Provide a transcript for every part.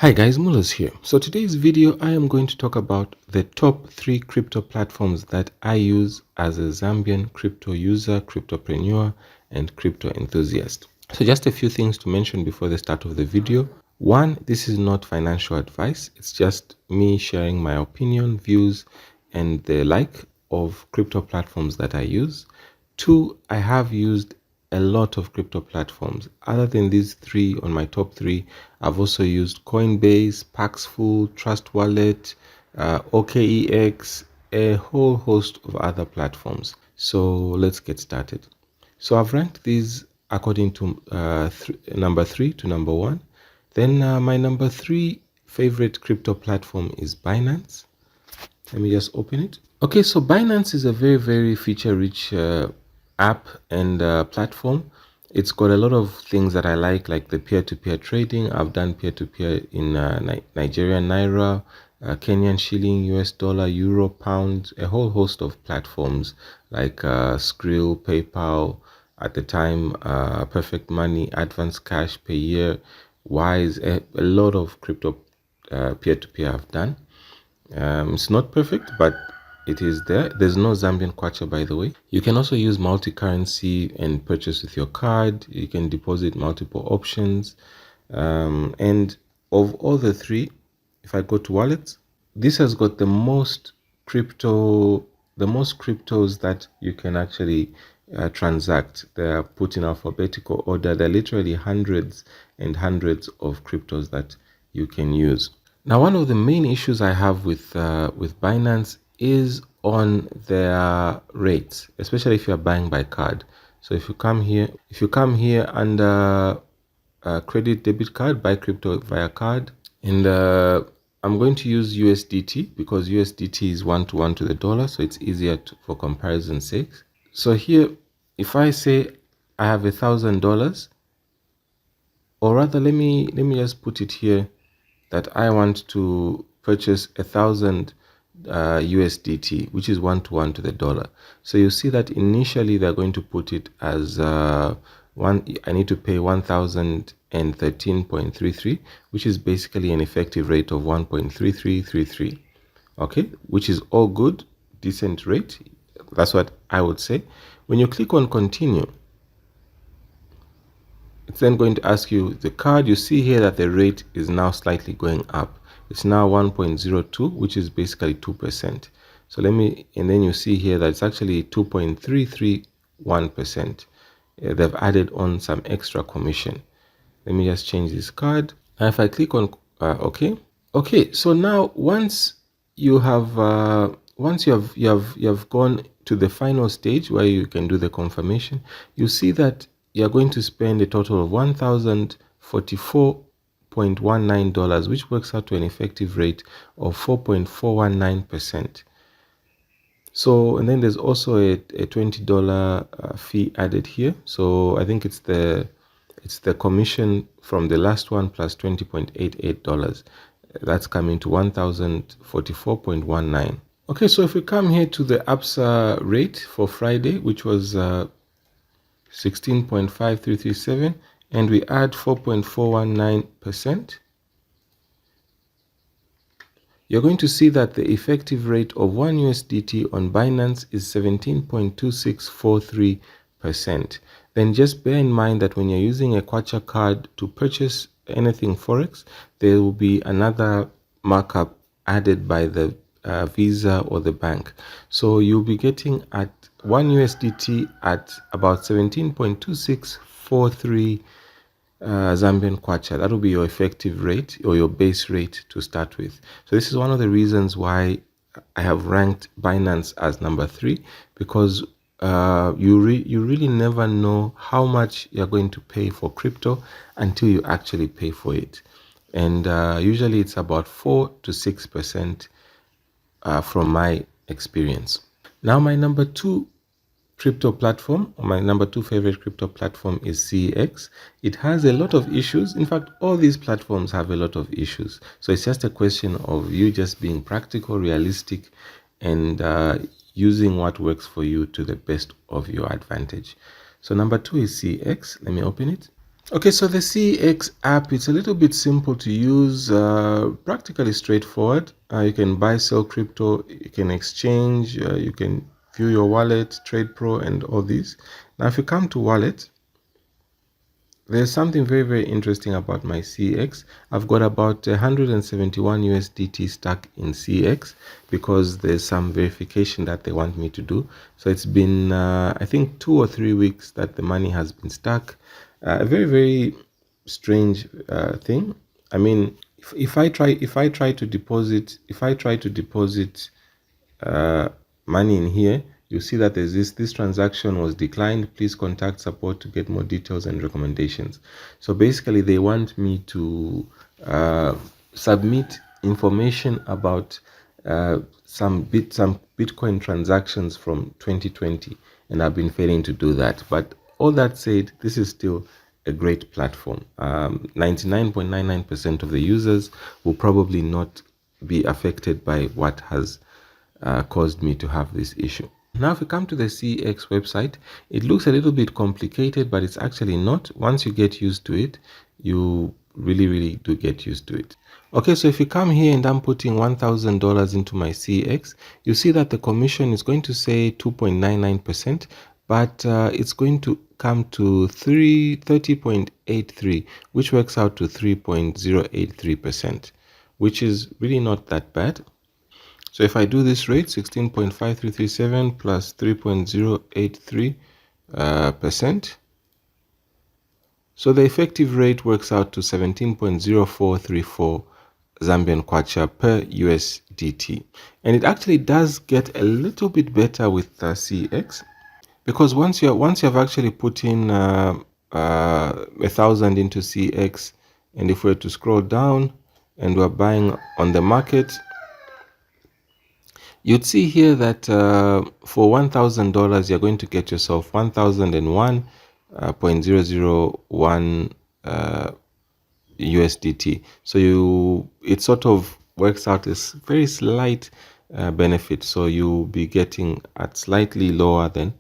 Hi guys, Mullahs here. So today's video I am going to talk about the top 3 crypto platforms that I use as a Zambian crypto user, cryptopreneur and crypto enthusiast. So just a few things to mention before the start of the video. One, this is not financial advice. It's just me sharing my opinion, views and the like of crypto platforms that I use. Two, I have used a lot of crypto platforms. Other than these three on my top 3, I've also used Coinbase, Paxful, Trust Wallet, OKEX, a whole host of other platforms. So let's get started. So I've ranked these according to number 3 to number 1. Then my number 3 favorite crypto platform is Binance. Let me just open it. Okay, so Binance is a very feature-rich app and platform. It's got a lot of things that I like the peer-to-peer trading. I've done peer-to-peer in Nigerian Naira, Kenyan shilling, US dollar, Euro, pound, a whole host of platforms like Skrill, PayPal, at the time, Perfect Money, Advance Cash, Payeer, Wise, a lot of crypto peer-to-peer I've done. It's not perfect, but it is there. There's no Zambian kwacha, by the way. You can also use multi-currency and purchase with your card. You can deposit multiple options. And of all the three, if I go to wallets, this has got the most cryptos that you can actually transact. They're put in alphabetical order. There are literally hundreds and hundreds of cryptos that you can use. Now, one of the main issues I have with Binance is on their rates, especially if you are buying by card. So if you come here under credit debit card, buy crypto via card, and I'm going to use USDT because USDT is 1-to-1 to the dollar, so it's easier for comparison's sake. So here, if I say I have $1,000, or rather, let me just put it here that I want to purchase 1,000 USDT, which is 1-to-1 to the dollar. So you see that initially they're going to put it as I need to pay 1,013.33, which is basically an effective rate of 1.3333. Okay, which is all good, decent rate. That's what I would say. When you click on continue, it's then going to ask you the card. You see here that the rate is now slightly going up. It's now 1.02, which is basically 2%. So and then you see here that it's actually 2.331%. They've added on some extra commission. Let me just change this card. Now if I click on OK. So now once you have gone to the final stage where you can do the confirmation, you see that you're going to spend a total of $1,044.19, which works out to an effective rate of 4.419%. So, and then there's also a $20 fee added here. So I think it's the commission from the last one plus $20.88. That's coming to $1,044.19. Okay, so if we come here to the APSA rate for Friday, which was 16.5337, and we add 4.419%, you're going to see that the effective rate of 1 USDT on Binance is 17.2643%. Then just bear in mind that when you're using a kwacha card to purchase anything Forex, there will be another markup added by the Visa or the bank. So you'll be getting at 1 USDT at about 17.2643 Zambian kwacha. That will be your effective rate or your base rate to start with. So this is one of the reasons why I have ranked Binance as number 3, because you really never know how much you're going to pay for crypto until you actually pay for it. And usually it's about 4 to 6% from my experience. Now my number 2 crypto platform, or my number 2 favorite crypto platform, is CEX. It has a lot of issues. In fact, all these platforms have a lot of issues. So it's just a question of you just being practical, realistic, and using what works for you to the best of your advantage. So number 2 is CEX. Let me open it. Okay, so the CX app, it's a little bit simple to use, practically straightforward. You can buy, sell crypto, you can exchange, you can view your wallet, Trade Pro, and all these. Now, if you come to wallet, there's something very, very interesting about my CX. I've got about 171 USDT stuck in CX because there's some verification that they want me to do. So it's been, I think, 2 or 3 weeks that the money has been stuck. A very, very strange thing. I mean, if I try to deposit, uh, money in here, you see that there's this transaction was declined. Please contact support to get more details and recommendations. So basically, they want me to submit information about some Bitcoin transactions from 2020, and I've been failing to do that. But all that said, this is still a great platform. 99.99% of the users will probably not be affected by what has caused me to have this issue. Now, if you come to the CX website, it looks a little bit complicated, but it's actually not. Once you get used to it, you really, really do get used to it. Okay, so if you come here and I'm putting $1,000 into my CX, you see that the commission is going to say 2.99%, but it's going to come to 30.83, which works out to 3.083%, which is really not that bad. So if I do this rate, 16.5337 plus 3.083 percent, so the effective rate works out to 17.0434 Zambian kwacha per USDT. And it actually does get a little bit better with CX, because once you've actually put in 1,000 into CX, and if we were to scroll down and we're buying on the market, you'd see here that for $1,000, you're going to get yourself 1,001.001 USDT. So it sort of works out as very slight benefit. So you'll be getting at slightly lower than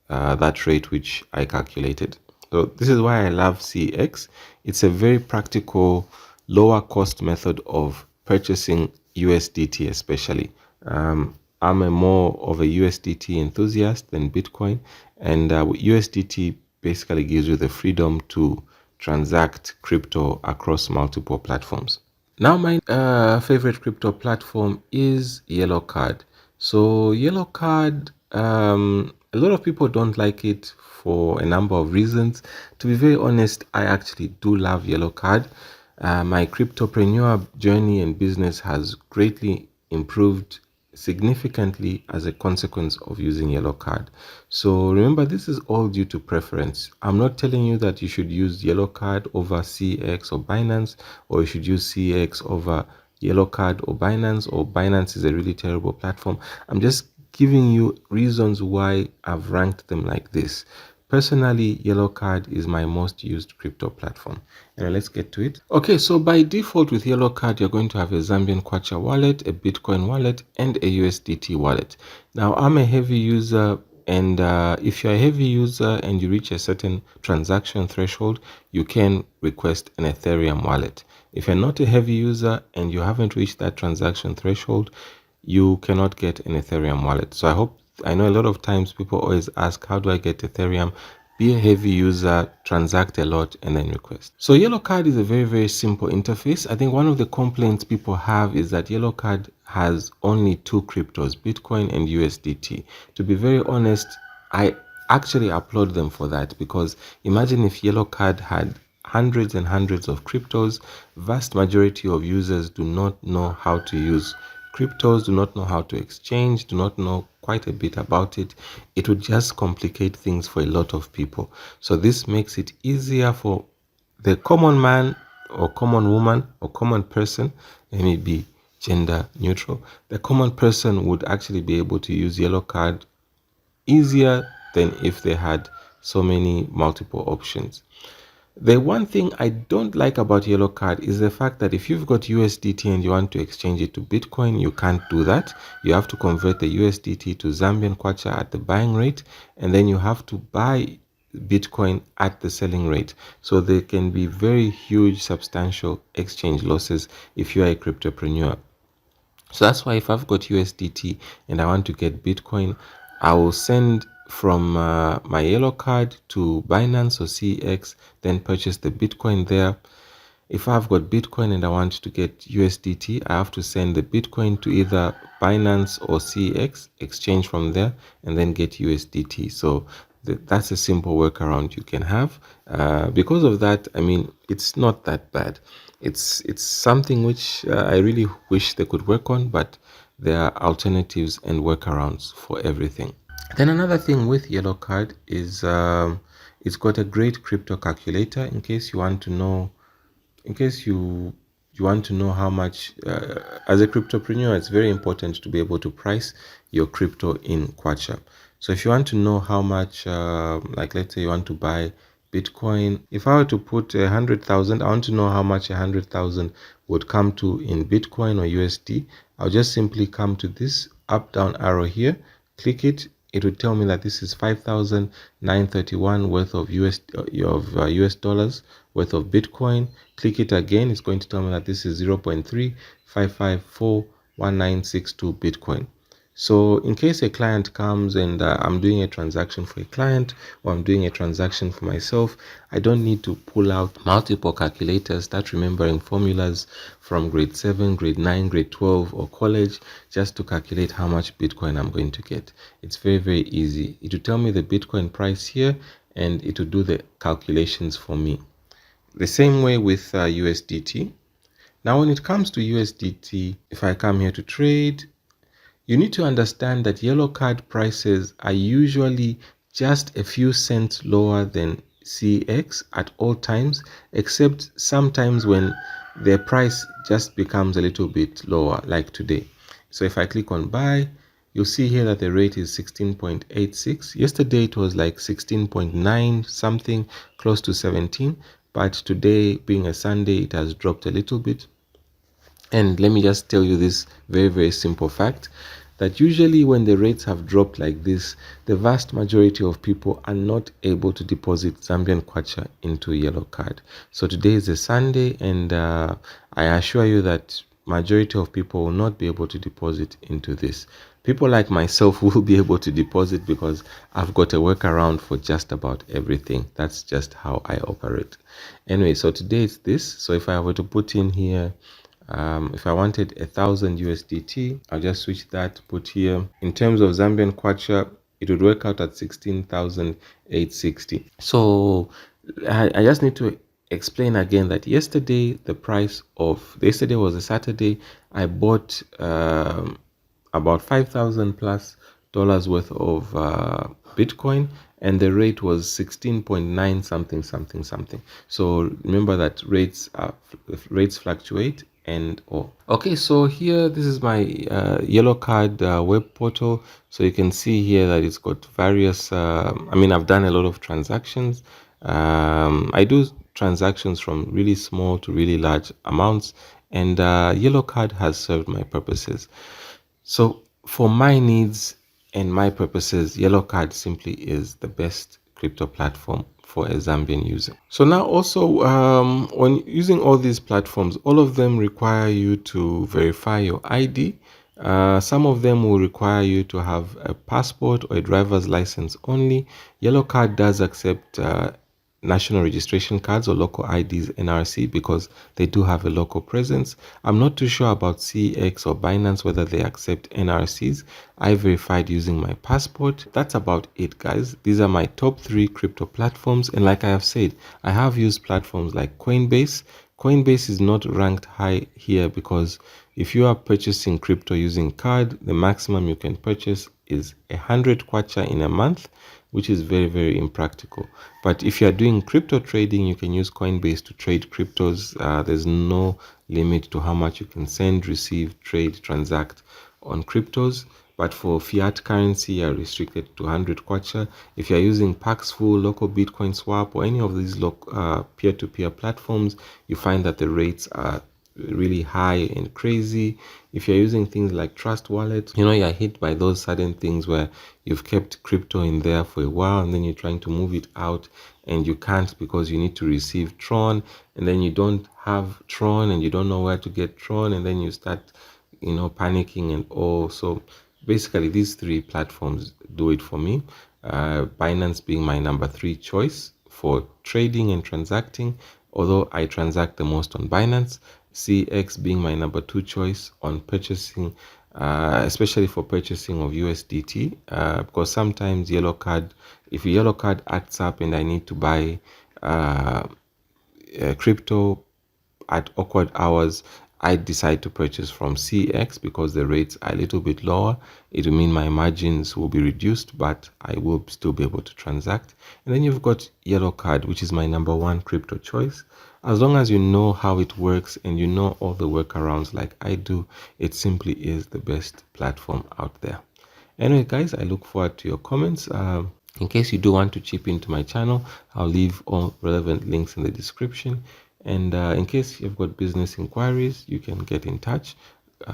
that rate which I calculated. So this is why I love CX. It's a very practical, lower cost method of purchasing USDT, especially. I'm a more of a USDT enthusiast than Bitcoin, and USDT basically gives you the freedom to transact crypto across multiple platforms. Now, my favorite crypto platform is Yellow Card. So Yellow Card, a lot of people don't like it for a number of reasons. To be very honest, I actually do love Yellow Card. My cryptopreneur journey and business has greatly improved significantly as a consequence of using Yellow Card. So remember, this is all due to preference. I'm not telling you that you should use Yellow Card over CX or Binance, or you should use CX over Yellow Card or Binance is a really terrible platform. I'm just giving you reasons why I've ranked them like this. Personally, Yellow Card is my most used crypto platform. And let's get to it. Okay, so by default with Yellow Card, you're going to have a Zambian Kwacha wallet, a Bitcoin wallet, and a USDT wallet. Now, I'm a heavy user, and if you're a heavy user and you reach a certain transaction threshold, you can request an Ethereum wallet. If you're not a heavy user and you haven't reached that transaction threshold, you cannot get an Ethereum wallet. So I know a lot of times people always ask, how do I get Ethereum? Be a heavy user, transact a lot, and then request. So Yellow Card is a very, very simple interface. I think one of the complaints people have is that Yellow Card has only two cryptos, Bitcoin and USDT. To be very honest, I actually applaud them for that, because imagine if Yellow Card had hundreds and hundreds of cryptos. Vast majority of users do not know how to use cryptos, do not know how to exchange, do not know quite a bit about it. It would just complicate things for a lot of people. So this makes it easier for the common man or common woman or common person, let me be gender neutral. The common person would actually be able to use Yellow Card easier than if they had so many multiple options. The one thing I don't like about Yellow Card is the fact that if you've got USDT and you want to exchange it to Bitcoin, you can't do that. You have to convert the USDT to Zambian Kwacha at the buying rate, and then you have to buy Bitcoin at the selling rate. So there can be very huge, substantial exchange losses if you are a cryptopreneur. So that's why if I've got USDT and I want to get Bitcoin, I will send from my yellow card to Binance or CX, then purchase the Bitcoin there. If I've got Bitcoin and I want to get USDT, I have to send the Bitcoin to either Binance or CX, exchange from there, and then get USDT. So that's a simple workaround you can have. Because of that, I mean, it's not that bad. It's something which I really wish they could work on, but there are alternatives and workarounds for everything. Then another thing with Yellow Card is it's got a great crypto calculator in case you want to know you want to know how much as a cryptopreneur. It's very important to be able to price your crypto in kwacha. So if you want to know how much like let's say you want to buy Bitcoin, if I were to put 100,000, I want to know how much 100,000 would come to in Bitcoin or USD. I'll just simply come to this up down arrow here, click it. It would tell me that this is 5,931 worth of US dollars worth of Bitcoin. Click it again. It's going to tell me that this is 0.355411962 Bitcoin. So in case a client comes and I'm doing a transaction for a client or I'm doing a transaction for myself, I don't need to pull out multiple calculators, start remembering formulas from grade 7, grade 9, grade 12 or college just to calculate how much Bitcoin I'm going to get. It's very, very easy. It will tell me the Bitcoin price here and it will do the calculations for me. The same way with USDT. Now when it comes to USDT, if I come here to trade, you need to understand that yellow card prices are usually just a few cents lower than CX at all times, except sometimes when their price just becomes a little bit lower, like today. So if I click on buy, you'll see here that the rate is 16.86. Yesterday it was like 16.9 something, close to 17. But today, being a Sunday, it has dropped a little bit. And let me just tell you this very, very simple fact that usually when the rates have dropped like this, the vast majority of people are not able to deposit Zambian kwacha into yellow card. So today is a Sunday, and I assure you that majority of people will not be able to deposit into this. People like myself will be able to deposit because I've got a workaround for just about everything. That's just how I operate. Anyway, so today it's this. So if I were to put in here, if I wanted 1,000 USDT, I'll just switch that, put here. In terms of Zambian kwacha, it would work out at 16,860. So I just need to explain again that yesterday yesterday was a Saturday. I bought about 5,000 plus dollars worth of Bitcoin, and the rate was 16.9 something something something. So remember that rates fluctuate. And okay, so here this is my yellow card web portal. So you can see here that it's got various I mean, I've done a lot of transactions. I do transactions from really small to really large amounts, and yellow card has served my purposes. So for my needs and my purposes, yellow card simply is the best crypto platform for a Zambian user. So now also when using all these platforms, all of them require you to verify your ID. Some of them will require you to have a passport or a driver's license only. Yellow card does accept national registration cards or local IDs, NRC, because they do have a local presence. I'm not too sure about CX or Binance whether they accept NRCs. I verified using my passport. That's about it, guys. These are my top 3 crypto platforms, and like I have said, I have used platforms like Coinbase. Coinbase is not ranked high here because if you are purchasing crypto using card, the maximum you can purchase is 100 kwacha in a month, which is very, very impractical. But if you are doing crypto trading, you can use Coinbase to trade cryptos. There's no limit to how much you can send, receive, trade, transact on cryptos. But for fiat currency, you are restricted to 100 kwacha. If you're using Paxful, local Bitcoin swap, or any of these peer-to-peer platforms, you find that the rates are really high and crazy. If you're using things like Trust Wallet, you're hit by those sudden things where you've kept crypto in there for a while and then you're trying to move it out and you can't because you need to receive Tron, and then you don't have Tron and you don't know where to get Tron, and then you start panicking and all. So basically these three platforms do it for me. Binance being my number 3 choice for trading and transacting, although I transact the most on Binance. CX being my number 2 choice on purchasing, especially for purchasing of USDT, because sometimes if a yellow card acts up and I need to buy crypto at awkward hours, I decide to purchase from CX because the rates are a little bit lower. It will mean my margins will be reduced, but I will still be able to transact. And then you've got Yellow Card, which is my number 1 crypto choice. As long as you know how it works and you know all the workarounds like I do, it simply is the best platform out there. Anyway, guys, I look forward to your comments. In case you do want to chip into my channel, I'll leave all relevant links in the description. And in case you've got business inquiries, you can get in touch.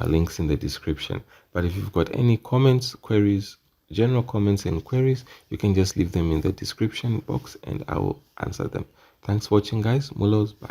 Links in the description. But if you've got any comments, queries, general comments and queries, you can just leave them in the description box and I will answer them. Thanks for watching, guys. Mulos, bye.